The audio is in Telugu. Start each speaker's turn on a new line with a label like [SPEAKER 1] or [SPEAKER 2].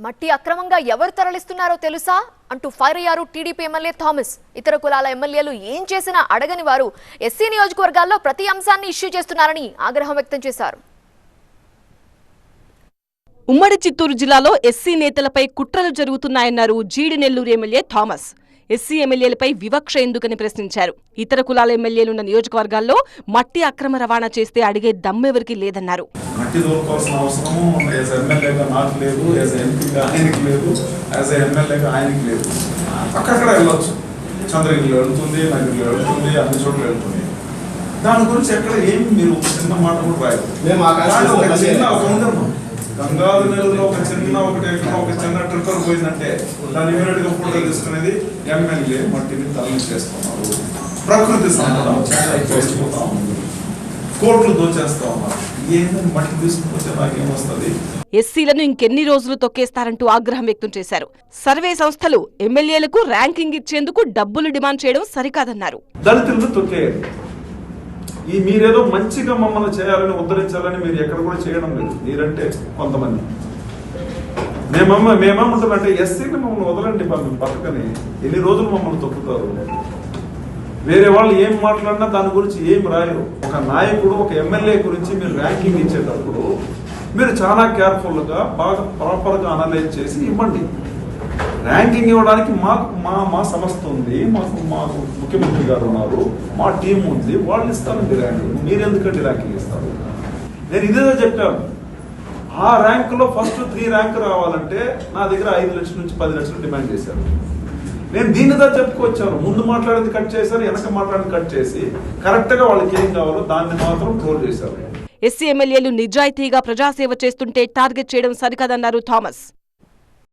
[SPEAKER 1] మట్టి అక్రమంగా ఎవరు తరలిస్తున్నారో తెలుసా అంటూ ఫైర్ అయ్యారు టీడీపీ ఎమ్మెల్యే థామస్. ఇతర కులాల ఎమ్మెల్యేలు ఏం చేసినా అడగని వారు ఎస్సీ నియోజకవర్గాల్లో ప్రతి అంశాన్ని ఇష్యూ చేస్తున్నారని ఆగ్రహం వ్యక్తం చేశారు.
[SPEAKER 2] ఉమ్మడి చిత్తూరు జిల్లాలో ఎస్సీ నేతలపై కుట్రలు జరుగుతున్నాయన్నారు జీడి నెల్లూరు ఎమ్మెల్యే థామస్. ఎస్సీ ఎమ్మెల్యేలపై వివక్ష ఎందుకని ప్రశ్నించారు. ఇతర కులాల ఎమ్మెల్యేలున్న నియోజకవర్గాల్లో మట్టి అక్రమ రవాణా చేస్తే అడిగే దమ్మెవరికి లేదన్నారు.
[SPEAKER 3] మట్టి దొరకాల్సిన అవసరము యాజ్ ఎమ్మెల్యేగా నాకు లేదు, యాజ్ ఎంపీగా ఆయనకి లేదు, యాజ్ ఎమ్మెల్యేగా ఆయనకి లేదు. అక్కడక్కడ వెళ్ళొచ్చు, చంద్రగిరిలో వెళ్తుంది, నగరిలో వెళ్తుంది, అన్ని చోట్ల వెళ్తుంది. దాని గురించి ఎక్కడ ఏమి మీరు చిన్న మాట కూడా రాయదు. గంగాధర నెలలో ఒక చిన్న ట్రిక్కర్ పోయిందంటే దాని ఇమీడియట్ గా ఫోటో తీసుకునేది ఎమ్మెల్యే మట్టిని తరలించేస్తున్నారు. ప్రకృతి సంపద చేసుకుంటా ఉంది, కోట్లు దోచేస్తా ఉన్నారు. ఏంటని మట్టి తీసుకుపోతే నాకేమొస్తుంది?
[SPEAKER 2] ఎస్సీలను ఇంకెన్ని రోజులు తొక్కేస్తారంటూ ఆగ్రహం వ్యక్తం చేశారు. సర్వే సంస్థలు ఎమ్మెల్యేలకు ర్యాంకింగ్ ఇచ్చేందుకు డబ్బులు డిమాండ్ చేయడం సరికాదన్నారు.
[SPEAKER 3] దళితులను తొక్కేయాలి. మీరేదో మంచిగా మమ్మల్ని చేయాలని ఉద్ధరించాలని మీరు ఎక్కడ కూడా చేయడం లేదు. మీరంటే కొంతమంది మేమేమంటారంటే ఎస్సీని మమ్మల్ని వదలండి, పక్కని ఎన్ని రోజులు మమ్మల్ని తొక్కుతారు. వేరే వాళ్ళు ఏం మాట్లాడినా దాని గురించి ఏం రాయరు. ఒక నాయకుడు, ఒక ఎమ్మెల్యే గురించి మీరు ర్యాంకింగ్ ఇచ్చేటప్పుడు మీరు చాలా కేర్ఫుల్గా బాగా ప్రాపర్గా అనలైజ్ చేసి ఇవ్వండి. ర్యాంకింగ్ ఇవ్వడానికి మా సంస్థ ఉంది, మాకు ముఖ్యమంత్రి గారు ఉన్నారు, మా టీం ఉంది, వాళ్ళు ఇస్తారండి ర్యాంకింగ్. మీరు ఎందుకంటే ర్యాంకింగ్ ఇస్తారు? నేను ఇదేదో చెప్పాను. ఆ ర్యాంకులో ఫస్ట్ 3 ర్యాంక్ రావాలంటే నా దగ్గర 5 లక్షల నుంచి 10 లక్షలు డిమాండ్ చేశారు. నేను దీనిదా చెప్పుకొచ్చాను. ముందు మాట్లాడేది కట్ చేశారు, వెనక మాట్లాడేది కట్ చేసి కరెక్ట్గా వాళ్ళకి ఏం కావాలో దాన్ని మాత్రం ట్రోల్ చేశారు.
[SPEAKER 2] ఎస్సీ ఎమ్మెల్యేలు నిజాయితీగా ప్రజాసేవ చేస్తుంటే టార్గెట్ చేయడం సరికాదన్నారు థామస్.